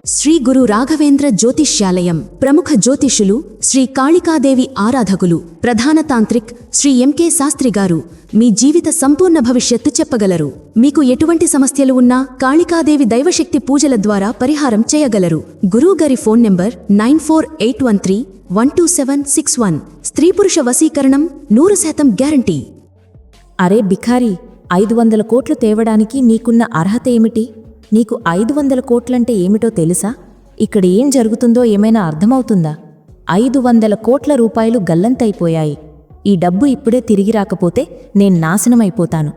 శ్రీ గురు రాఘవేంద్ర జ్యోతిష్యాలయం ప్రముఖ జ్యోతిషులు శ్రీ కాళికాదేవి ఆరాధకులు ప్రధాన తాంత్రిక్ శ్రీ ఎంకే శాస్త్రి గారు మీ జీవిత సంపూర్ణ భవిష్యత్తు చెప్పగలరు. మీకు ఎటువంటి సమస్యలు ఉన్నా కాళికాదేవి దైవశక్తి పూజల ద్వారా పరిహారం చేయగలరు. గురువుగారి ఫోన్ నంబర్ 9481312761. స్త్రీ పురుష వశీకరణం 100% గ్యారంటీ. అరే బిఖారీ, 500 కోట్లు తేవడానికి నీకున్న అర్హత ఏమిటి? నీకు 500 కోట్లంటే ఏమిటో తెలుసా? ఇక్కడ ఏం జరుగుతుందో ఏమైనా అర్థమవుతుందా? 500 కోట్ల రూపాయలు గల్లంతైపోయాయి. ఈ డబ్బు ఇప్పుడే తిరిగి రాకపోతే నేను నాశనమైపోతాను.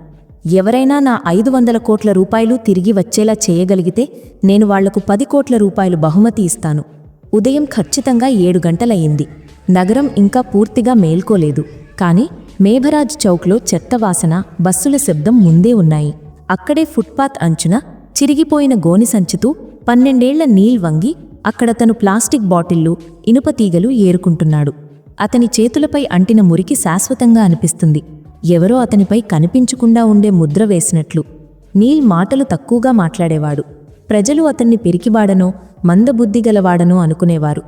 ఎవరైనా నా 500 కోట్ల రూపాయలు తిరిగి వచ్చేలా చేయగలిగితే నేను వాళ్లకు 10 కోట్ల రూపాయలు బహుమతి ఇస్తాను. ఉదయం ఖచ్చితంగా 7 గంటలయ్యింది. నగరం ఇంకా పూర్తిగా మేల్కోలేదు. కాని మేభరాజ్ చౌక్లో చెత్తవాసన, బస్సుల శబ్దం ముందే ఉన్నాయి. అక్కడే ఫుట్పాత్ అంచున చిరిగిపోయిన గోని సంచుతూ 12 ఏళ్ల నీల్ వంగి అక్కడ తను ప్లాస్టిక్ బాటిళ్లు, ఇనుప తీగలు ఏరుకుంటున్నాడు. అతని చేతులపై అంటిన మురికి శాశ్వతంగా అనిపిస్తుంది. ఎవరో అతనిపై కనిపించకుండా ఉండే ముద్ర వేసినట్లు. నీల్ మాటలు తక్కువగా మాట్లాడేవాడు. ప్రజలు అతన్ని పిరికివాడనో మందబుద్ధిగలవాడనో అనుకునేవారు.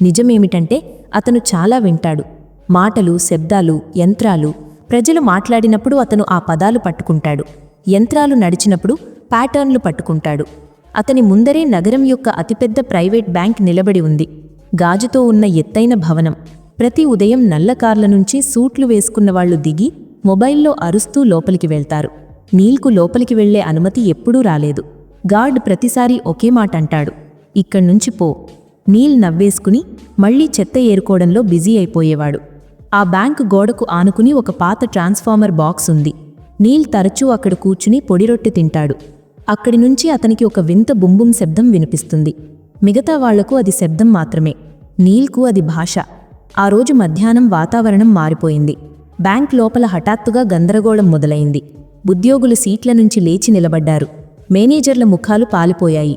నిజమేమిటంటే అతను చాలా వింటాడు. మాటలు, శబ్దాలు, యంత్రాలు. ప్రజలు మాట్లాడినప్పుడు అతను ఆ పదాలు పట్టుకుంటాడు. యంత్రాలు నడిచినప్పుడు ప్యాటర్న్లు పట్టుకుంటాడు. అతని ముందరే నగరం యొక్క అతిపెద్ద ప్రైవేట్ బ్యాంక్ నిలబడి ఉంది. గాజుతో ఉన్న ఎత్తైన భవనం. ప్రతి ఉదయం నల్ల కార్ల నుంచి సూట్లు వేసుకున్నవాళ్లు దిగి మొబైల్లో అరుస్తూ లోపలికి వెళ్తారు. నీల్కు లోపలికి వెళ్లే అనుమతి ఎప్పుడూ రాలేదు. గార్డ్ ప్రతిసారీ ఒకే మాట అంటాడు, ఇక్కడ్నుంచి పో. నీల్ నవ్వేసుకుని మళ్లీ చెత్త ఏరుకోవడంలో బిజీ అయిపోయేవాడు. ఆ బ్యాంకు గోడకు ఆనుకుని ఒక పాత ట్రాన్స్ఫార్మర్ బాక్స్ ఉంది. నీల్ తరచూ అక్కడ కూర్చుని పొడిరొట్టె తింటాడు. అక్కడి నుంచి అతనికి ఒక వింత బుంబుం శబ్దం వినిపిస్తుంది. మిగతా వాళ్లకు అది శబ్దం మాత్రమే, నీల్కు అది భాష. ఆ రోజు మధ్యాహ్నం వాతావరణం మారిపోయింది. బ్యాంక్ లోపల హఠాత్తుగా గందరగోళం మొదలైంది. ఉద్యోగులు సీట్ల నుంచి లేచి నిలబడ్డారు. మేనేజర్ల ముఖాలు పాలిపోయాయి.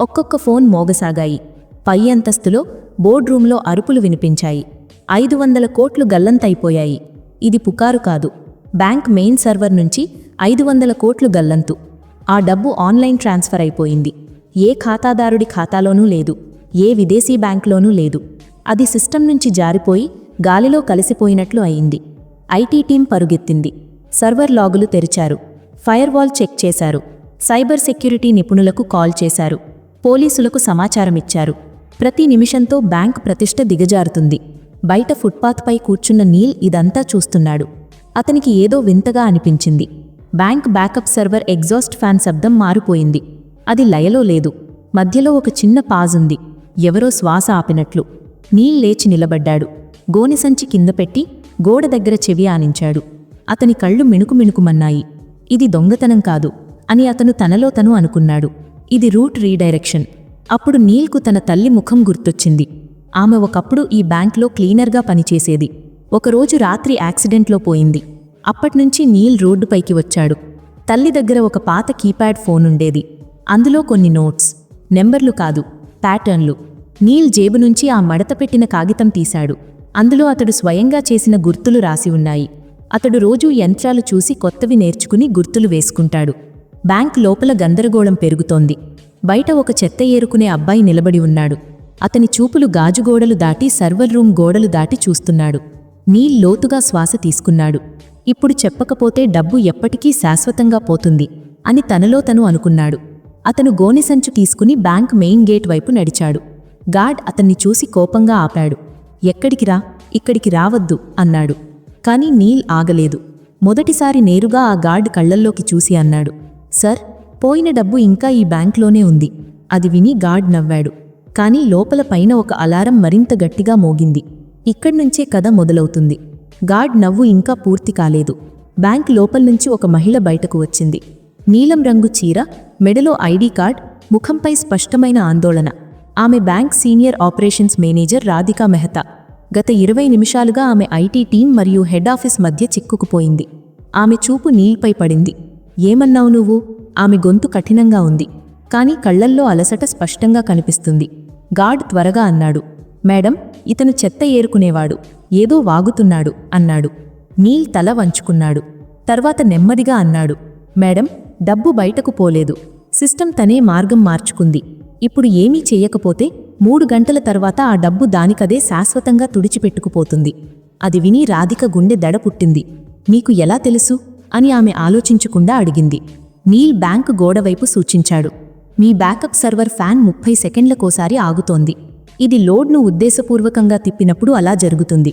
ఒక్కొక్క ఫోన్ మోగసాగాయి. పై అంతస్తులో బోర్డ్ రూంలో అరుపులు వినిపించాయి. 500 కోట్లు గల్లంతైపోయాయి. ఇది పుకారు కాదు. బ్యాంక్ మెయిన్ సర్వర్ నుంచి 500 కోట్లు గల్లంతు. ఆ డబ్బు ఆన్లైన్ ట్రాన్స్ఫర్ అయిపోయింది. ఏ ఖాతాదారుడి ఖాతాలోనూ లేదు. ఏ విదేశీ బ్యాంకులోనూ లేదు. అది సిస్టమ్ నుంచి జారిపోయి గాలిలో కలిసిపోయినట్లు అయింది. ఐటీ టీం పరుగెత్తింది. సర్వర్ లాగులు తెరిచారు. ఫైర్వాల్ చెక్ చేశారు. సైబర్ సెక్యూరిటీ నిపుణులకు కాల్ చేశారు. పోలీసులకు సమాచారమిచ్చారు. ప్రతి నిమిషంతో బ్యాంక్ ప్రతిష్ట దిగజారుతుంది. బయట ఫుట్పాత్పై కూర్చున్న నీల్ ఇదంతా చూస్తున్నాడు. అతనికి ఏదో వింతగా అనిపించింది. Bank backup server exhaust fan శబ్దం మారిపోయింది. అది లయలో లేదు. మధ్యలో ఒక చిన్న పాజుంది. ఎవరో శ్వాస ఆపినట్లు. నీల్ లేచి నిలబడ్డాడు. గోనిసంచి కింద పెట్టి గోడ దగ్గర చెవి ఆనించాడు. అతని కళ్ళు మిణుకుమిణుకుమన్నాయి. ఇది దొంగతనం కాదు అని అతను తనలో తను అనుకున్నాడు. ఇది రూట్ రీడైరెక్షన్. అప్పుడు నీల్కు తన తల్లి ముఖం గుర్తొచ్చింది. ఆమె ఒకప్పుడు ఈ బ్యాంక్లో క్లీనర్గా పనిచేసేది. ఒకరోజు రాత్రి యాక్సిడెంట్లో పోయింది. అప్పట్నుంచి నీల్ రోడ్డుపైకి వచ్చాడు. తల్లి దగ్గర ఒక పాత కీప్యాడ్ ఫోనుండేది. అందులో కొన్ని నోట్స్, నెంబర్లు కాదు, ప్యాటర్న్లు. నీల్ జేబు నుంచి ఆ మడతపెట్టిన కాగితం తీశాడు. అందులో అతడు స్వయంగా చేసిన గుర్తులు రాసి ఉన్నాయి. అతడు రోజూ యంత్రాలు చూసి కొత్తవి నేర్చుకుని గుర్తులు వేసుకుంటాడు. బ్యాంక్ లోపల గందరగోళం పెరుగుతోంది. బయట ఒక చెత్త ఏరుకునే అబ్బాయి నిలబడి ఉన్నాడు. అతని చూపులు గాజుగోడలు దాటి సర్వర్ రూమ్ గోడలు దాటి చూస్తున్నాడు. నీల్ లోతుగా శ్వాస తీసుకున్నాడు. ఇప్పుడు చెప్పకపోతే డబ్బు ఎప్పటికీ శాశ్వతంగా పోతుంది అని తనలో తను అనుకున్నాడు. అతను గోనెసంచు తీసుకుని బ్యాంక్ మెయిన్ గేట్ వైపు నడిచాడు. గార్డ్ అతన్ని చూసి కోపంగా ఆపాడు. ఎక్కడికి రా, ఇక్కడికి రావద్దు అన్నాడు. కాని నీల్ ఆగలేదు. మొదటిసారి నేరుగా ఆ గార్డ్ కళ్లల్లోకి చూసి అన్నాడు, సర్, పోయిన డబ్బు ఇంకా ఈ బ్యాంక్లోనే ఉంది. అది విని గార్డ్ నవ్వాడు. కాని లోపల పైన ఒక అలారం మరింత గట్టిగా మోగింది. ఇక్కడ్నుంచే కథ మొదలవుతుంది. గార్డ్ నవ్వు ఇంకా పూర్తి కాలేదు. బ్యాంక్ లోపల్నుంచి ఒక మహిళ బయటకు వచ్చింది. నీలం రంగు చీర, మెడలో ఐడీ కార్డ్, ముఖంపై స్పష్టమైన ఆందోళన. ఆమె bank senior operations manager Radhika Mehta. గత 20 నిమిషాలుగా ఆమె ఐటీ టీం మరియు హెడ్ ఆఫీస్ మధ్య చిక్కుకుపోయింది. ఆమె చూపు నీల్పై పడింది. ఏమన్నావు నువ్వు? ఆమె గొంతు కఠినంగా ఉంది. కాని కళ్లల్లో అలసట స్పష్టంగా కనిపిస్తుంది. గార్డ్ త్వరగా అన్నాడు, మేడం, ఇతను చెత్త ఏరుకునేవాడు. ఏదో వాగుతున్నాడు అన్నాడు. నీల్ తల వంచుకున్నాడు. తర్వాత నెమ్మదిగా అన్నాడు, మేడం, డబ్బు బయటకు పోలేదు. సిస్టమ్ తనే మార్గం మార్చుకుంది. ఇప్పుడు ఏమీ చెయ్యకపోతే 3 గంటల తర్వాత ఆ డబ్బు దానికదే శాశ్వతంగా తుడిచిపెట్టుకుపోతుంది. అది విని రాధిక గుండె దడ పుట్టింది. మీకు ఎలా తెలుసు అని ఆమె ఆలోచించకుండా అడిగింది. నీల్ బ్యాంకు గోడవైపు సూచించాడు. మీ బ్యాకప్ సర్వర్ ఫ్యాన్ 30 సెకండ్లకోసారి ఆగుతోంది. ఇది లోడ్ను ఉద్దేశపూర్వకంగా తిప్పినప్పుడు అలా జరుగుతుంది.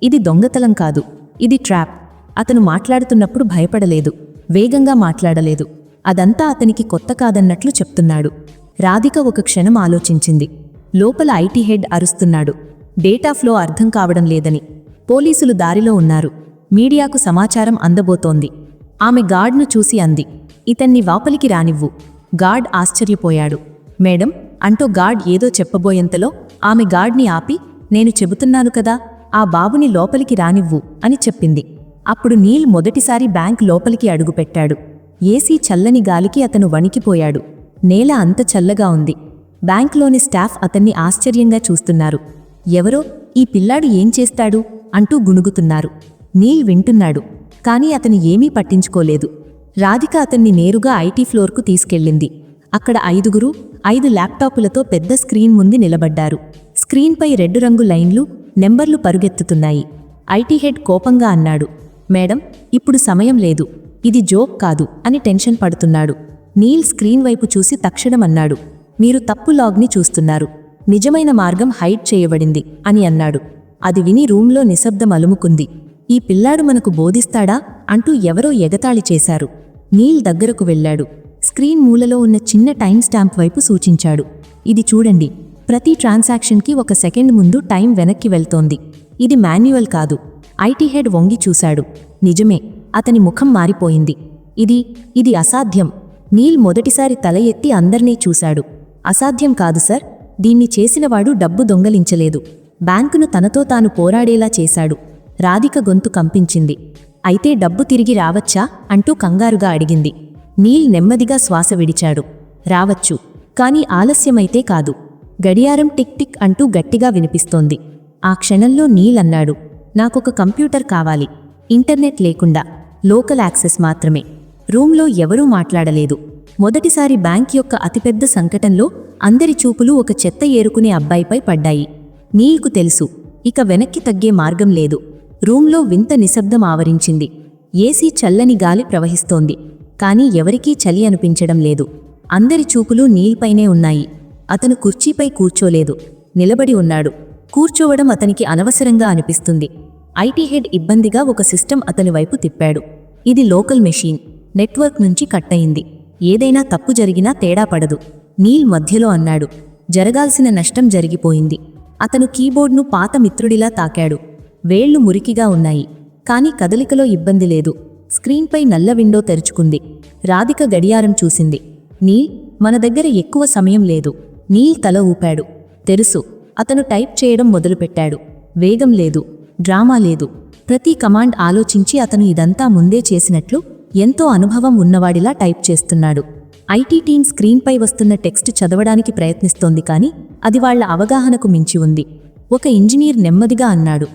ఇది దొంగతనం కాదు, ఇది ట్రాప్. అతను మాట్లాడుతున్నప్పుడు భయపడలేదు, వేగంగా మాట్లాడలేదు. అదంతా అతనికి కొత్త కాదన్నట్లు చెప్తున్నాడు. రాధిక ఒక క్షణం ఆలోచించింది. లోపల ఐటీ హెడ్ అరుస్తున్నాడు. డేటా ఫ్లో అర్థం కావడం లేదని. పోలీసులు దారిలో ఉన్నారు. మీడియాకు సమాచారం అందబోతోంది. ఆమె గార్డ్ను చూసి అంది, ఇతన్ని వాపలికి రానివ్వు. గార్డ్ ఆశ్చర్యపోయాడు. మేడం అంటూ గార్డ్ ఏదో చెప్పబోయేంతలో ఆమె గార్డ్ని ఆపి, నేను చెబుతున్నాను కదా, ఆ బాబుని లోపలికి రానివ్వు అని చెప్పింది. అప్పుడు నీల్ మొదటిసారి బ్యాంక్ లోపలికి అడుగుపెట్టాడు. ఏసీ చల్లని గాలికి అతను వణికిపోయాడు. నేల అంత చల్లగా ఉంది. బ్యాంక్లోని స్టాఫ్ అతన్ని ఆశ్చర్యంగా చూస్తున్నారు. ఎవరో ఈ పిల్లాడు ఏం చేస్తాడు అంటూ గుణుగుతున్నారు. నీల్ వింటున్నాడు, కాని అతను ఏమీ పట్టించుకోలేదు. రాధిక అతన్ని నేరుగా ఐటీ ఫ్లోర్కు తీసుకెళ్ళింది. అక్కడ 5 ల్యాప్టాపులతో పెద్ద స్క్రీన్ ముందు నిలబడ్డారు. స్క్రీన్పై రెడ్ రంగు లైన్లు, నెంబర్లు పరుగెత్తుతున్నాయి. ఐటీ హెడ్ కోపంగా అన్నాడు, మేడం ఇప్పుడు సమయం లేదు, ఇది జోక్ కాదు అని టెన్షన్ పడుతున్నాడు. నీల్ స్క్రీన్ వైపు చూసి తక్షణం అన్నాడు, మీరు తప్పు లాగ్ని చూస్తున్నారు. నిజమైన మార్గం హైడ్ చేయబడింది అని అన్నాడు. అది విని రూంలో నిశ్శబ్దం అలుముకుంది. ఈ పిల్లాడు మనకు బోధిస్తాడా అంటూ ఎవరో ఎగతాళి చేశారు. నీల్ దగ్గరకు వెళ్ళాడు. స్క్రీన్ మూలలో ఉన్న చిన్న టైం స్టాంప్ వైపు సూచించాడు. ఇది చూడండి, ప్రతి ట్రాన్సాక్షన్కి 1 సెకండ్ ముందు టైం వెనక్కి వెళ్తోంది. ఇది మాన్యువల్ కాదు. ఐటీ హెడ్ వంగి చూశాడు. నిజమే, అతని ముఖం మారిపోయింది. ఇది అసాధ్యం. నీల్ మొదటిసారి తల ఎత్తి అందర్నీ చూశాడు. అసాధ్యం కాదు సార్, దీన్ని చేసినవాడు డబ్బు దొంగలించలేదు, బ్యాంకును తనతో తాను పోరాడేలా చేశాడు. రాధిక గొంతు కంపించింది. అయితే డబ్బు తిరిగి రావచ్చా అంటూ కంగారుగా అడిగింది. నీల్ నెమ్మదిగా శ్వాస విడిచాడు. రావచ్చు, కాని ఆలస్యమైతే కాదు. గడియారం టిక్ టిక్ అంటూ గట్టిగా వినిపిస్తోంది. ఆ క్షణంలో నీల్ అన్నాడు, నాకొక కంప్యూటర్ కావాలి, ఇంటర్నెట్ లేకుండా, లోకల్ యాక్సెస్ మాత్రమే. రూంలో ఎవరూ మాట్లాడలేదు. మొదటిసారి బ్యాంక్ యొక్క అతిపెద్ద సంకటంలో అందరి చూపులు ఒక చెత్త ఏరుకునే అబ్బాయిపై పడ్డాయి. నీల్కు తెలుసు, ఇక వెనక్కి తగ్గే మార్గం లేదు. రూంలో వింత నిశ్శబ్దం ఆవరించింది. ఏసీ చల్లని గాలి ప్రవహిస్తోంది, కాని ఎవరికీ చలి అనిపించడం లేదు. అందరి చూపులు నీల్పైనే ఉన్నాయి. అతను కుర్చీపై కూర్చోలేదు, నిలబడి ఉన్నాడు. కూర్చోవడం అతనికి అనవసరంగా అనిపిస్తుంది. ఐటీ హెడ్ ఇబ్బందిగా ఒక సిస్టమ్ అతని వైపు తిప్పాడు. ఇది లోకల్ మెషీన్, నెట్వర్క్ నుంచి కట్టయింది. ఏదైనా తప్పు జరిగినా తేడా పడదు. నీల్ మధ్యలో అన్నాడు, జరగాల్సిన నష్టం జరిగిపోయింది. అతను కీబోర్డ్ను పాత మిత్రుడిలా తాకాడు. వేళ్లు మురికిగా ఉన్నాయి, కాని కదలికలో ఇబ్బంది లేదు. స్క్రీన్పై నల్ల విండో తెరుచుకుంది. రాధిక గడియారం చూసింది. నీల్, మన దగ్గర ఎక్కువ సమయం లేదు. నీల్ తల ఊపాడు. తెలుసు. అతను టైప్ చేయడం మొదలుపెట్టాడు. వేగం లేదు, డ్రామా లేదు. ప్రతి కమాండ్ ఆలోచించి అతను ఇదంతా ముందే చేసినట్లు ఎంతో అనుభవం ఉన్నవాడిలా టైప్ చేస్తున్నాడు. ఐటీ టీం స్క్రీన్పై వస్తున్న టెక్స్ట్ చదవడానికి ప్రయత్నిస్తోంది, కాని అది వాళ్ల అవగాహనకు మించి ఉంది. ఒక ఇంజనీర్ నెమ్మదిగా అన్నాడు,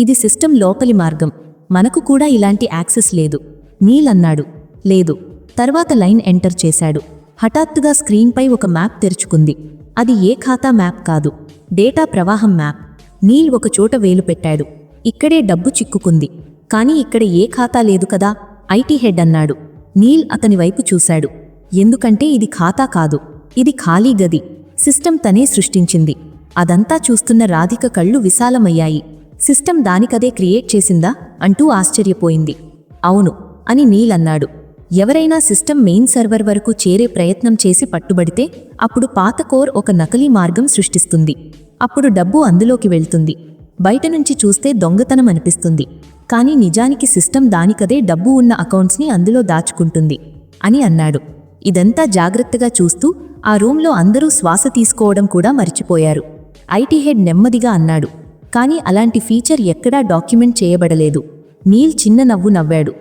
ఇది సిస్టమ్ లోపలి మార్గం, మనకు కూడా ఇలాంటి యాక్సెస్ లేదు. నీల్ అన్నాడు, లేదు. తర్వాత లైన్ ఎంటర్ చేశాడు. హఠాత్తుగా స్క్రీన్పై ఒక మ్యాప్ తెరుచుకుంది. అది ఏ ఖాతా మ్యాప్ కాదు, డేటా ప్రవాహం మ్యాప్. నీల్ ఒక చోట వేలు పెట్టాడు. ఇక్కడే డబ్బు చిక్కుకుంది, కాని ఇక్కడ ఏ ఖాతా లేదు కదా, ఐటీ హెడ్ అన్నాడు. నీల్ అతని వైపు చూశాడు. ఎందుకంటే ఇది ఖాతా కాదు, ఇది ఖాళీ గది. సిస్టమ్ తనే సృష్టించింది. అదంతా చూస్తున్న రాధిక కళ్ళు విశాలమయ్యాయి. సిస్టమ్ దానికదే క్రియేట్ చేసిందా అంటూ ఆశ్చర్యపోయింది. అవును అని నీల్ అన్నాడు. ఎవరైనా సిస్టమ్ మెయిన్ సర్వర్ వరకు చేరే ప్రయత్నం చేసి పట్టుబడితే అప్పుడు పాత కోర్ ఒక నకిలీ మార్గం సృష్టిస్తుంది. అప్పుడు డబ్బు అందులోకి వెళ్తుంది. బయట నుంచి చూస్తే దొంగతనం అనిపిస్తుంది, కానీ నిజానికి సిస్టమ్ దానికదే డబ్బు ఉన్న అకౌంట్స్ని అందులో దాచుకుంటుంది అని అన్నాడు. ఇదంతా జాగ్రత్తగా చూస్తూ ఆ రూంలో అందరూ శ్వాస తీసుకోవడం కూడా మర్చిపోయారు. ఐటీ హెడ్ నెమ్మదిగా అన్నాడు, కానీ అలాంటి ఫీచర్ ఎక్కడా డాక్యుమెంట్ చేయబడలేదు. నీల్ చిన్న నవ్వు నవ్వాడు.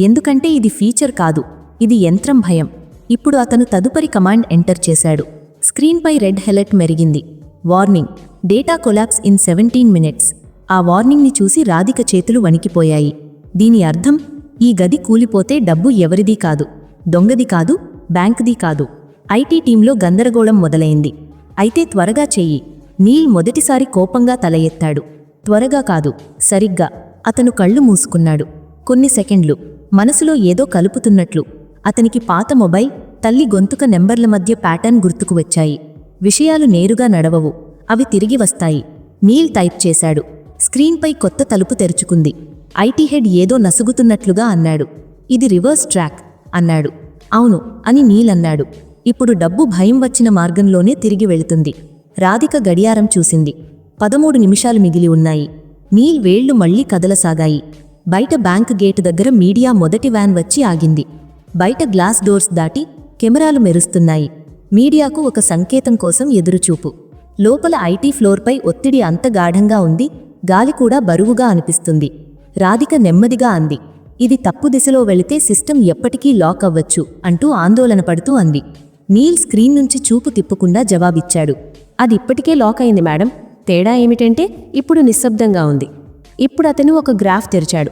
ఎందుకంటే ఇది ఫీచర్ కాదు, ఇది యంత్రం భయం. ఇప్పుడు అతను తదుపరి కమాండ్ ఎంటర్ చేశాడు. స్క్రీన్పై రెడ్ హెలర్ట్ మెరిగింది. Warning, data collapse in 17 minutes. ఆ వార్నింగ్ని చూసి రాధిక చేతులు వణికిపోయాయి. దీని అర్థం, ఈ గది కూలిపోతే డబ్బు ఎవరిదీ కాదు, దొంగది కాదు, బ్యాంకుది కాదు. ఐటీ టీంలో గందరగోళం మొదలైంది. అయితే త్వరగా చెయ్యి. నీల్ మొదటిసారి కోపంగా తల ఎత్తాడు. త్వరగా కాదు, సరిగ్గా. అతను కళ్ళు మూసుకున్నాడు. కొన్ని సెకండ్లు మనసులో ఏదో కలుపుతున్నట్లు. అతనికి పాత మొబైల్, తల్లి గొంతుక నెంబర్ల మధ్య ప్యాటర్న్ గుర్తుకు వచ్చాయి. విషయాలు నేరుగా నడవవు, అవి తిరిగి వస్తాయి. నీల్ టైప్ చేశాడు. స్క్రీన్పై కొత్త తలుపు తెరుచుకుంది. ఐటీ హెడ్ ఏదో నసుగుతున్నట్లుగా అన్నాడు. ఇది రివర్స్ ట్రాక్ అన్నాడు. అవును అని నీల్ అన్నాడు. ఇప్పుడు డబ్బు భయం వచ్చిన మార్గంలోనే తిరిగి వెళుతుంది. రాధిక గడియారం చూసింది. 13 నిమిషాలు మిగిలి ఉన్నాయి. నీల్ వేళ్లు మళ్లీ కదలసాగాయి. బయట బ్యాంక్ గేటు దగ్గర మీడియా మొదటి వ్యాన్ వచ్చి ఆగింది. బయట గ్లాస్ డోర్స్ దాటి కెమెరాలు మెరుస్తున్నాయి. మీడియాకు ఒక సంకేతం కోసం ఎదురుచూపు. లోపల ఐటీ ఫ్లోర్పై ఒత్తిడి అంత గాఢంగా ఉంది, గాలి కూడా బరువుగా అనిపిస్తుంది. రాధిక నెమ్మదిగా అంది, ఇది తప్పు దిశలో వెళితే సిస్టమ్ ఎప్పటికీ లాక్ అవ్వచ్చు అంటూ ఆందోళన పడుతూ అంది. నీల్ స్క్రీన్ నుంచి చూపు తిప్పకుండా జవాబిచ్చాడు. అది ఇప్పటికే లాక్ అయింది మేడం. తేడా ఏమిటంటే ఇప్పుడు నిశ్శబ్దంగా ఉంది. ఇప్పుడు అతను ఒక గ్రాఫ్ తెరిచాడు.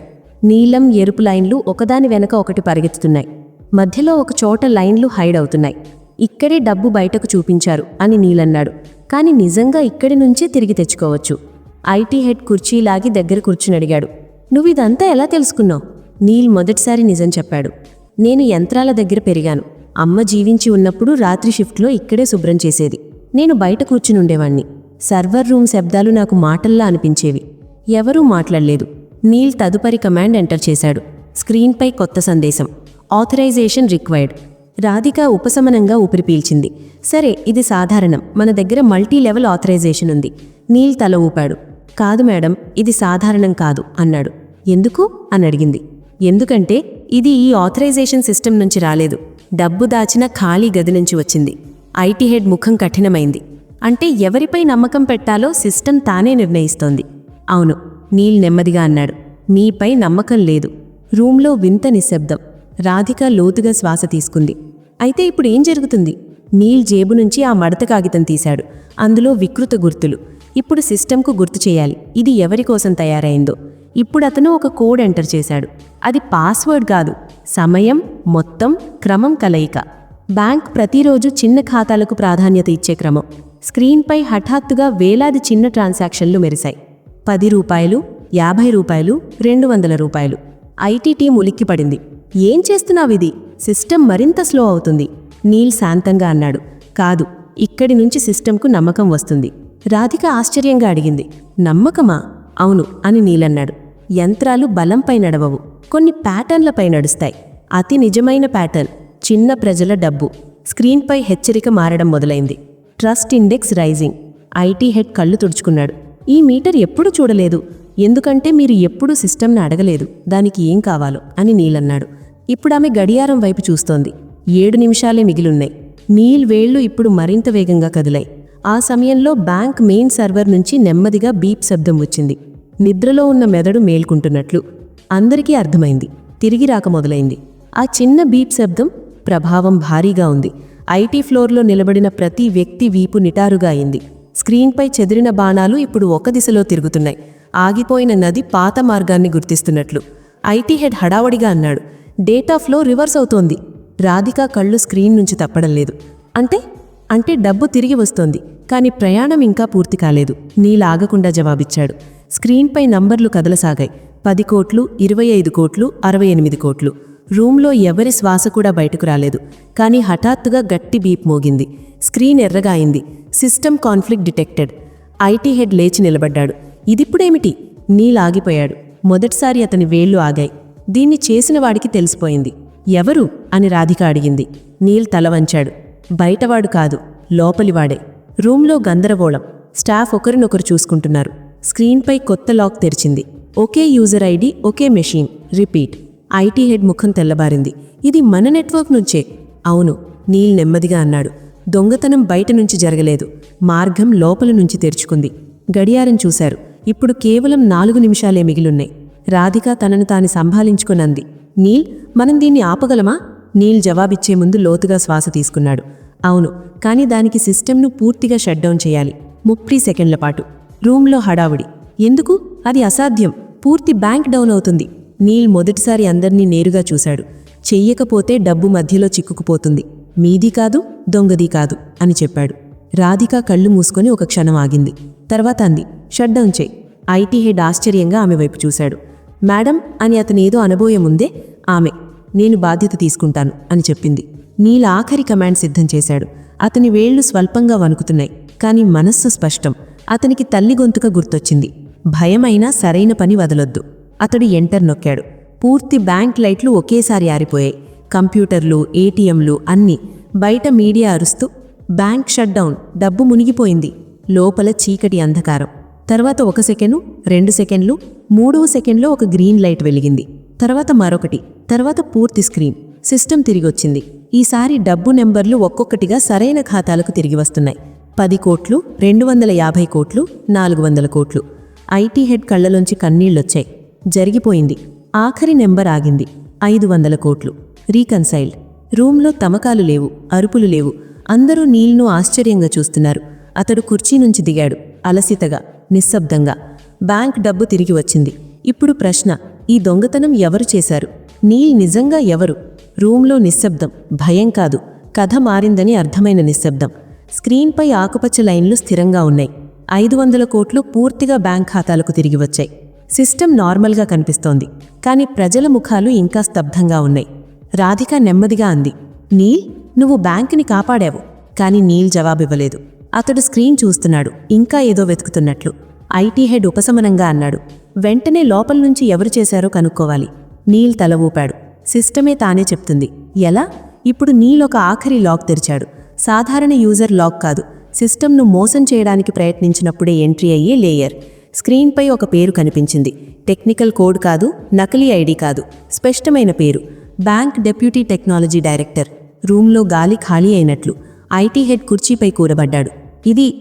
నీలం ఎరుపు లైన్లు ఒకదాని వెనక ఒకటి పరిగెత్తుతున్నాయి. మధ్యలో ఒక చోట లైన్లు హైడ్ అవుతున్నాయి. ఇక్కడే డబ్బు బయటకు చూపించారు అని నీలన్నాడు. కాని నిజంగా ఇక్కడి నుంచే తిరిగి తెచ్చుకోవచ్చు. ఐటీ హెడ్ కుర్చీలాగి దగ్గర కూర్చునడిగాడు. నువ్విదంతా ఎలా తెలుసుకున్నావు? నీల్ మొదటిసారి నిజం చెప్పాడు. నేను యంత్రాల దగ్గర పెరిగాను. అమ్మ జీవించి ఉన్నప్పుడు రాత్రి షిఫ్ట్లో ఇక్కడే శుభ్రం చేసేది. నేను బయట కూర్చునుండేవాణ్ణి. సర్వర్ రూమ్ శబ్దాలు నాకు మాటల్లా అనిపించేవి. ఎవరూ మాట్లాడలేదు. నీల్ తదుపరి కమాండ్ ఎంటర్ చేశాడు. స్క్రీన్పై కొత్త సందేశం. Authorisation required. రాధిక ఉపశమనంగా ఊపిరి పీల్చింది. సరే, ఇది సాధారణం. మన దగ్గర మల్టీ లెవెల్ ఆథరైజేషన్ ఉంది. నీల్ తల ఊపాడు. కాదు మేడం, ఇది సాధారణం కాదు అన్నాడు. ఎందుకు అని అడిగింది. ఎందుకంటే ఇది ఈ ఆథరైజేషన్ సిస్టమ్ నుంచి రాలేదు. డబ్బు దాచిన ఖాళీ గది నుంచి వచ్చింది. ఐటీ హెడ్ ముఖం కఠినమైంది. అంటే ఎవరిపై నమ్మకం పెట్టాలో సిస్టమ్ తానే నిర్ణయిస్తోంది. అవును, నీల్ నెమ్మదిగా అన్నాడు. మీపై నమ్మకం లేదు. రూంలో వింత నిశ్శబ్దం. రాధిక లోతుగా శ్వాస తీసుకుంది. అయితే ఇప్పుడు ఏం జరుగుతుంది? నీల్ జేబు నుంచి ఆ మడత కాగితం తీశాడు. అందులో వికృత గుర్తులు. ఇప్పుడు సిస్టమ్కు గుర్తు చేయాలి ఇది ఎవరి కోసం తయారైందో. ఇప్పుడు అతను ఒక కోడ్ ఎంటర్ చేశాడు. అది పాస్వర్డ్ కాదు, సమయం, మొత్తం, క్రమం కలయిక. బ్యాంక్ ప్రతిరోజు చిన్న ఖాతాలకు ప్రాధాన్యత ఇచ్చే క్రమం. స్క్రీన్పై హఠాత్తుగా వేలాది చిన్న ట్రాన్సాక్షన్లు మెరిశాయి. 10 రూపాయలు, 50 రూపాయలు, 200 రూపాయలు. ఐటీ టీం ఉలిక్కిపడింది. ఏం చేస్తున్నావిది? సిస్టమ్ మరింత స్లో అవుతుంది. నీల్ శాంతంగా అన్నాడు. కాదు, ఇక్కడి నుంచి సిస్టమ్కు నమ్మకం వస్తుంది. రాధిక ఆశ్చర్యంగా అడిగింది. నమ్మకమా? అవును అని నీలన్నాడు. యంత్రాలు బలంపై నడవవు, కొన్ని ప్యాటర్న్లపై నడుస్తాయి. అతి నిజమైన ప్యాటర్న్ చిన్న ప్రజల డబ్బు. స్క్రీన్పై హెచ్చరిక మారడం మొదలైంది. Trust index rising. IT head కళ్ళు తుడుచుకున్నాడు. ఈ మీటర్ ఎప్పుడూ చూడలేదు. ఎందుకంటే మీరు ఎప్పుడూ సిస్టమ్ని అడగలేదు దానికి ఏం కావాలో అని నీలన్నాడు. ఇప్పుడు ఆమె గడియారం వైపు చూస్తోంది. 7 నిమిషాలే మిగిలున్నాయి. నీల్ వేళ్లు ఇప్పుడు మరింత వేగంగా కదిలాయి. ఆ సమయంలో బ్యాంక్ మెయిన్ సర్వర్ నుంచి నెమ్మదిగా బీప్ శబ్దం వచ్చింది. నిద్రలో ఉన్న మెదడు మేల్కుంటున్నట్లు. అందరికీ అర్థమైంది. తిరిగి రాక మొదలైంది. ఆ చిన్న బీప్ శబ్దం ప్రభావం భారీగా ఉంది. ఐటీ ఫ్లోర్లో నిలబడిన ప్రతి వ్యక్తి వీపు నిటారుగా అయింది. స్క్రీన్పై చెదిరిన బాణాలు ఇప్పుడు ఒక దిశలో తిరుగుతున్నాయి. ఆగిపోయిన నది పాత మార్గాన్ని గుర్తిస్తున్నట్లు. ఐటీ హెడ్ హడావడిగా అన్నాడు. డేటా ఫ్లో రివర్స్ అవుతోంది. రాధిక కళ్ళు స్క్రీన్ నుంచి తప్పడం లేదు. అంటే డబ్బు తిరిగి వస్తోంది, కానీ ప్రయాణం ఇంకా పూర్తి కాలేదు. నీలాగకుండా జవాబిచ్చాడు. స్క్రీన్పై నంబర్లు కదలసాగాయి. 10 కోట్లు, 25 కోట్లు, 68 కోట్లు. రూంలో ఎవరి శ్వాస కూడా బయటకు రాలేదు. కానీ హఠాత్తుగా గట్టి బీప్ మోగింది. స్క్రీన్ ఎర్రగా అయింది. System conflict detected. IT head లేచి నిలబడ్డాడు. ఇదిప్పుడేమిటి? నీల్ ఆగిపోయాడు. మొదటిసారి అతని వేళ్లు ఆగాయి. దీన్ని చేసిన వాడికి తెలిసిపోయింది. ఎవరు అని రాధిక అడిగింది. నీల్ తల వంచాడు. బయటవాడు కాదు, లోపలివాడే. రూంలో గందరగోళం. స్టాఫ్ ఒకరినొకరు చూసుకుంటున్నారు. స్క్రీన్పై కొత్త లాక్ తెరిచింది. ఒకే యూజర్ ఐడి, ఒకే మెషీన్. రిపీట్. ఐటీ హెడ్ ముఖం తెల్లబారింది. ఇది మన నెట్వర్క్ నుంచే. అవును, నీల్ నెమ్మదిగా అన్నాడు. దొంగతనం బయట నుంచి జరగలేదు, మార్గం లోపల నుంచి తెరుచుకుంది. గడియారం చూశారు. ఇప్పుడు కేవలం 4 నిమిషాలే మిగిలున్నాయి. రాధిక తనను తాను సంభాళించుకునంది. నీల్, మనం దీన్ని ఆపగలమా? నీల్ జవాబిచ్చే ముందు లోతుగా శ్వాస తీసుకున్నాడు. అవును, కానీ దానికి సిస్టమ్ను పూర్తిగా షట్డౌన్ చేయాలి. 30 సెకండ్ల పాటు. రూంలో హడావుడి. ఎందుకు? అది అసాధ్యం. పూర్తి బ్యాంక్ డౌన్ అవుతుంది. నీల్ మొదటిసారి అందర్నీ నేరుగా చూశాడు. చెయ్యకపోతే డబ్బు మధ్యలో చిక్కుకుపోతుంది. మీది కాదు, దొంగది కాదు అని చెప్పాడు. రాధిక కళ్ళు మూసుకొని ఒక క్షణం ఆగింది. తర్వాత అంది, షట్డౌన్ చేయి. ఐటీ హెడ్ ఆశ్చర్యంగా ఆమె వైపు చూశాడు. మేడం అని అతను ఏదో అనబోయే ముందే ఆమె, నేను బాధ్యత తీసుకుంటాను అని చెప్పింది. నీల ఆఖరి కమాండ్ సిద్ధం చేశాడు. అతని వేళ్లు స్వల్పంగా వణుకుతున్నాయి, కాని మనస్సు స్పష్టం. అతనికి తల్లి గొంతుక గుర్తొచ్చింది, భయమైనా సరైన పని వదలొద్దు. అతడు ఎంటర్ నొక్కాడు. పూర్తి బ్యాంక్ లైట్లు ఒకేసారి ఆరిపోయాయి. కంప్యూటర్లు, ఏటీఎంలు అన్నీ. బయట మీడియా అరుస్తూ, బ్యాంక్ షట్డౌన్, డబ్బు మునిగిపోయింది. లోపల చీకటి అంధకారం. తర్వాత 1 సెకెండు, 2 సెకెండ్లు, 3వ సెకెండ్లో ఒక గ్రీన్ లైట్ వెలిగింది. తర్వాత మరొకటి, తర్వాత పూర్తి స్క్రీన్. సిస్టమ్ తిరిగొచ్చింది. ఈసారి డబ్బు నెంబర్లు ఒక్కొక్కటిగా సరైన ఖాతాలకు తిరిగి వస్తున్నాయి. 10 కోట్లు, 250 కోట్లు, 400 కోట్లు. ఐటీ హెడ్ కళ్లలోంచి కన్నీళ్లొచ్చాయి. జరిగిపోయింది. ఆఖరి నెంబర్ ఆగింది. 500 కోట్లు. రీకన్సైల్డ్. రూంలో తమకాలు లేవు, అరుపులు లేవు. అందరూ నీల్ను ఆశ్చర్యంగా చూస్తున్నారు. అతడు కుర్చీ నుంచి దిగాడు, అలసితగా, నిశ్శబ్దంగా. బ్యాంక్ డబ్బు తిరిగి వచ్చింది. ఇప్పుడు ప్రశ్న, ఈ దొంగతనం ఎవరు చేశారు? నీల్ నిజంగా ఎవరు? రూంలో నిశ్శబ్దం, భయం కాదు, కథ మారిందని అర్థమైన నిశ్శబ్దం. స్క్రీన్పై ఆకుపచ్చ లైన్లు స్థిరంగా ఉన్నాయి. 500 కోట్లు పూర్తిగా బ్యాంక్ ఖాతాలకు తిరిగి వచ్చాయి. సిస్టమ్ నార్మల్గా కనిపిస్తోంది, కాని ప్రజల ముఖాలు ఇంకా స్తబ్దంగా ఉన్నాయి. రాధిక నెమ్మదిగా అంది, నీల్, నువ్వు బ్యాంకుని కాపాడావు. కాని నీల్ జవాబివ్వలేదు. అతడు స్క్రీన్ చూస్తున్నాడు, ఇంకా ఏదో వెతుకుతున్నట్లు. ఐటీ హెడ్ ఉపశమనంగా అన్నాడు, వెంటనే లోపల నుంచి ఎవరు చేశారో కనుక్కోవాలి. నీల్ తల ఊపాడు. సిస్టమే తానే చెప్తుంది. ఎలా? ఇప్పుడు నీల్ ఒక ఆఖరి లాక్ తెరిచాడు. సాధారణ యూజర్ లాక్ కాదు, సిస్టమ్ను మోసం చేయడానికి ప్రయత్నించినప్పుడే ఎంట్రీ అయ్యే లేయర్. స్క్రీన్పై ఒక పేరు కనిపించింది. టెక్నికల్ కోడ్ కాదు, నకిలీ ఐడి కాదు, స్పష్టమైన పేరు, బ్యాంక్ డెప్యూటీ టెక్నాలజీ డైరెక్టర్. రూంలో గాలి ఖాళీ అయినట్లు. ఐటీ హెడ్ కుర్చీపై కూరబడ్డాడు.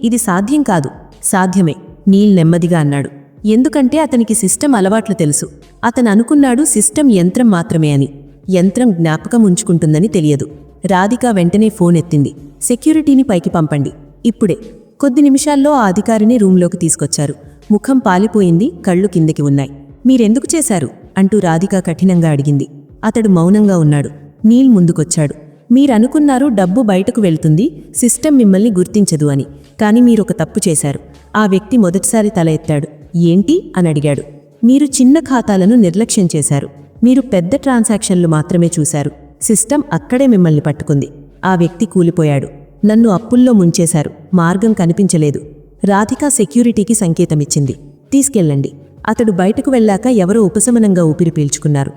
ఇది సాధ్యం కాదు. సాధ్యమే, నీల్ నెమ్మదిగా అన్నాడు. ఎందుకంటే అతనికి సిస్టమ్ అలవాట్లు తెలుసు. అతను అనుకున్నాడు సిస్టమ్ యంత్రం మాత్రమే అని. యంత్రం జ్ఞాపకం ఉంచుకుంటుందని తెలియదు. రాధిక వెంటనే ఫోన్ ఎత్తింది. సెక్యూరిటీని పైకి పంపండి, ఇప్పుడే. కొద్ది నిమిషాల్లో ఆ అధికారిని రూంలోకి తీసుకొచ్చారు. ముఖం పాలిపోయింది, కళ్ళు కిందకి ఉన్నాయి. మీరెందుకు చేశారు అంటూ రాధిక కఠినంగా అడిగింది. అతడు మౌనంగా ఉన్నాడు. నీల్ ముందుకొచ్చాడు. మీరనుకున్నారు డబ్బు బయటకు వెళ్తుంది, సిస్టమ్ మిమ్మల్ని గుర్తించదు అని. కాని మీరొక తప్పు చేశారు. ఆ వ్యక్తి మొదటిసారి తల ఎత్తాడు. ఏంటి అని అడిగాడు. మీరు చిన్న ఖాతాలను నిర్లక్ష్యం చేశారు. మీరు పెద్ద ట్రాన్సాక్షన్లు మాత్రమే చూశారు. సిస్టమ్ అక్కడే మిమ్మల్ని పట్టుకుంది. ఆ వ్యక్తి కూలిపోయాడు. నన్ను అప్పుల్లో ముంచేశారు, మార్గం కనిపించలేదు. రాధిక సెక్యూరిటీకి సంకేతమిచ్చింది. తీసుకెళ్ళండి. అతడు బయటకు వెళ్ళాక ఎవరో ఉపశమనంగా ఊపిరి పీల్చుకున్నారు.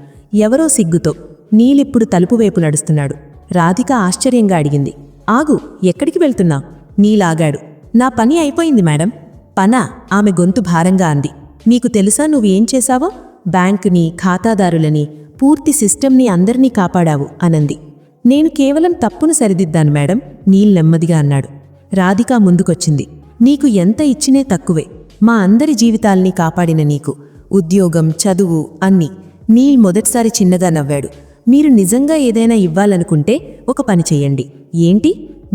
ఎవరో సిగ్గుతో. నీలిప్పుడు తలుపువైపు నడుస్తున్నాడు. రాధిక ఆశ్చర్యంగా అడిగింది, ఆగు, ఎక్కడికి వెళ్తున్నా? నీలాగాడు. నా పని అయిపోయింది మేడం. పనా? ఆమె గొంతు భారంగా అంది. నీకు తెలుసా నువ్వేం చేశావో? బ్యాంకుని, ఖాతాదారులని, పూర్తి సిస్టమ్ని, అందరినీ కాపాడావు అనంది. నేను కేవలం తప్పును సరిదిద్దాను మేడం, నీల్ నెమ్మదిగా అన్నాడు. రాధిక ముందుకొచ్చింది. నీకు ఎంత ఇచ్చినే తక్కువే. మా అందరి జీవితాల్ని కాపాడిన నీకు ఉద్యోగం, చదువు అన్నీ. నీల్ మొదటిసారి చిన్నగా నవ్వాడు. మీరు నిజంగా ఏదైనా ఇవ్వాలనుకుంటే ఒక పని చెయ్యండి. ఏంటి?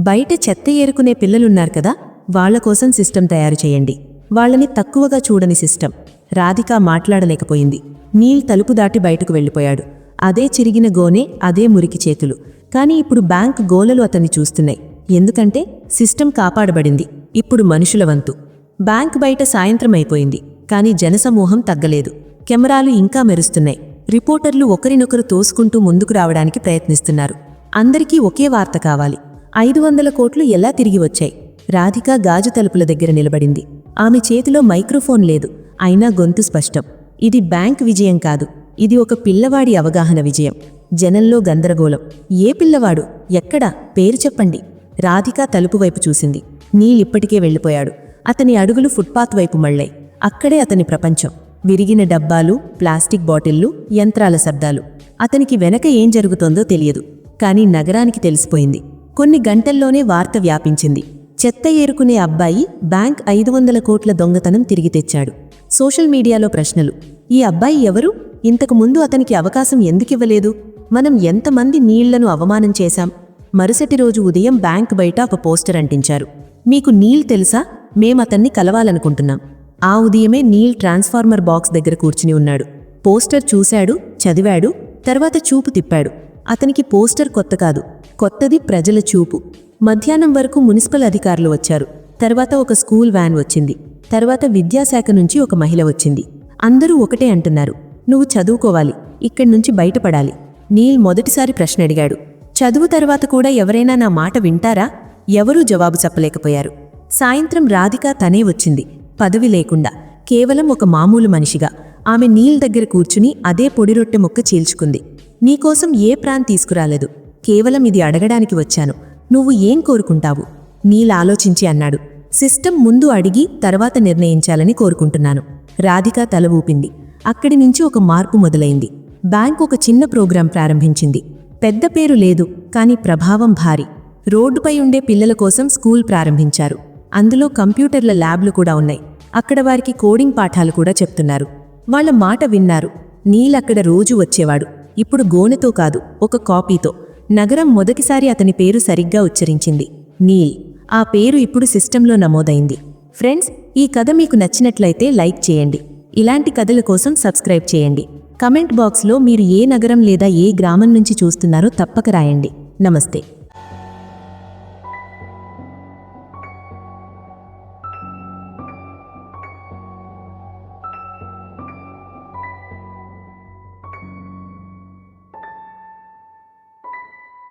బయట చెత్త ఏరుకునే పిల్లలున్నారు కదా, వాళ్లకోసం సిస్టమ్ తయారు చేయండి. వాళ్ళని తక్కువగా చూడని సిస్టమ్. రాధిక మాట్లాడలేకపోయింది. నీల్ తలుపు దాటి బయటకు వెళ్ళిపోయాడు. అదే చిరిగిన గోనె, అదే మురికి చేతులు. కాని ఇప్పుడు బ్యాంక్ గోలలు అతన్ని చూస్తున్నాయి. ఎందుకంటే సిస్టమ్ కాపాడబడింది. ఇప్పుడు మనుషుల వంతు. బ్యాంక్ బయట సాయంత్రం అయిపోయింది, కాని జనసమూహం తగ్గలేదు. కెమెరాలు ఇంకా మెరుస్తున్నాయి. రిపోర్టర్లు ఒకరినొకరు తోసుకుంటూ ముందుకు రావడానికి ప్రయత్నిస్తున్నారు. అందరికీ ఒకే వార్త కావాలి. 500 కోట్లు ఎలా తిరిగి వచ్చాయి? రాధిక గాజు తలుపుల దగ్గర నిలబడింది. ఆమె చేతిలో మైక్రోఫోన్ లేదు, అయినా గొంతు స్పష్టం. ఇది బ్యాంక్ విజయం కాదు, ఇది ఒక పిల్లవాడి అవగాహన విజయం. జనంలో గందరగోళం. ఏ పిల్లవాడు? ఎక్కడా? పేరు చెప్పండి. రాధిక తలుపు వైపు చూసింది. నీల్ ఇప్పటికే వెళ్ళిపోయాడు. అతని అడుగులు ఫుట్పాత్ వైపు మళ్ళాయి. అక్కడే అతని ప్రపంచం. విరిగిన డబ్బాలు, ప్లాస్టిక్ బాటిళ్లు, యంత్రాల శబ్దాలు. అతనికి వెనక ఏం జరుగుతోందో తెలియదు, కాని నగరానికి తెలిసిపోయింది. కొన్ని గంటల్లోనే వార్త వ్యాపించింది. చెత్త ఏరుకునే అబ్బాయి బ్యాంక్ 500 కోట్ల దొంగతనం తిరిగి తెచ్చాడు. సోషల్ మీడియాలో ప్రశ్నలు. ఈ అబ్బాయి ఎవరు? ఇంతకు ముందు అతనికి అవకాశం ఎందుకివ్వలేదు? మనం ఎంతమంది నీళ్లను అవమానం చేశాం? మరుసటి రోజు ఉదయం బ్యాంక్ బయట ఒక పోస్టర్ అంటించారు. మీకు నీల్ తెలుసా? మేమతన్ని కలవాలనుకుంటున్నాం. ఆ ఉదయమే నీల్ ట్రాన్స్ఫార్మర్ బాక్స్ దగ్గర కూర్చుని ఉన్నాడు. పోస్టర్ చూశాడు, చదివాడు, తర్వాత చూపు తిప్పాడు. అతనికి పోస్టర్ కొత్త కాదు, కొత్తది ప్రజల చూపు. మధ్యాహ్నం వరకు మున్సిపల్ అధికారులు వచ్చారు. తర్వాత ఒక స్కూల్ వ్యాన్ వచ్చింది. తర్వాత విద్యాశాఖ నుంచి ఒక మహిళ వచ్చింది. అందరూ ఒకటే అంటున్నారు, నువ్వు చదువుకోవాలి, ఇక్కడ్నుంచి బయటపడాలి. నీల్ మొదటిసారి ప్రశ్న అడిగాడు. చదువు తర్వాత కూడా ఎవరైనా నా మాట వింటారా? ఎవరూ జవాబు చెప్పలేకపోయారు. సాయంత్రం రాధిక తనే వచ్చింది, పదవి లేకుండా, కేవలం ఒక మామూలు మనిషిగా. ఆమె నీల్ దగ్గర కూర్చుని అదే పొడిరొట్టె ముక్క చీల్చుకుంది. నీకోసం ఏ ప్రాణ్ తీసుకురాలేదు, కేవలం ఇది అడగడానికి వచ్చాను. నువ్వు ఏం కోరుకుంటావు? నీల్ ఆలోచించి అన్నాడు, సిస్టమ్ ముందు అడిగి తర్వాత నిర్ణయించాలని కోరుకుంటున్నాను. రాధిక తల ఊపింది. అక్కడి నుంచి ఒక మార్పు మొదలైంది. బ్యాంక్ ఒక చిన్న ప్రోగ్రాం ప్రారంభించింది. పెద్ద పేరు లేదు, కానీ ప్రభావం భారీ. రోడ్డుపై ఉండే పిల్లల కోసం స్కూల్ ప్రారంభించారు. అందులో కంప్యూటర్ల ల్యాబ్లు కూడా ఉన్నాయి. అక్కడ వారికి కోడింగ్ పాఠాలు కూడా చెప్తున్నారు. వాళ్ళ మాట విన్నారు. నీల్ అక్కడ రోజూ వచ్చేవాడు. ఇప్పుడు గోనెతో కాదు, ఒక కాపీతో. నగరం మొదటిసారి అతని పేరు సరిగ్గా ఉచ్చరించింది, నీల్. ఆ పేరు ఇప్పుడు సిస్టంలో నమోదైంది. ఫ్రెండ్స్, ఈ కథ మీకు నచ్చినట్లయితే లైక్ చేయండి. ఇలాంటి కథల కోసం సబ్స్క్రైబ్ చేయండి. కమెంట్ బాక్స్లో మీరు ఏ నగరం లేదా ఏ గ్రామం నుంచి చూస్తున్నారో తప్పక రాయండి. నమస్తే.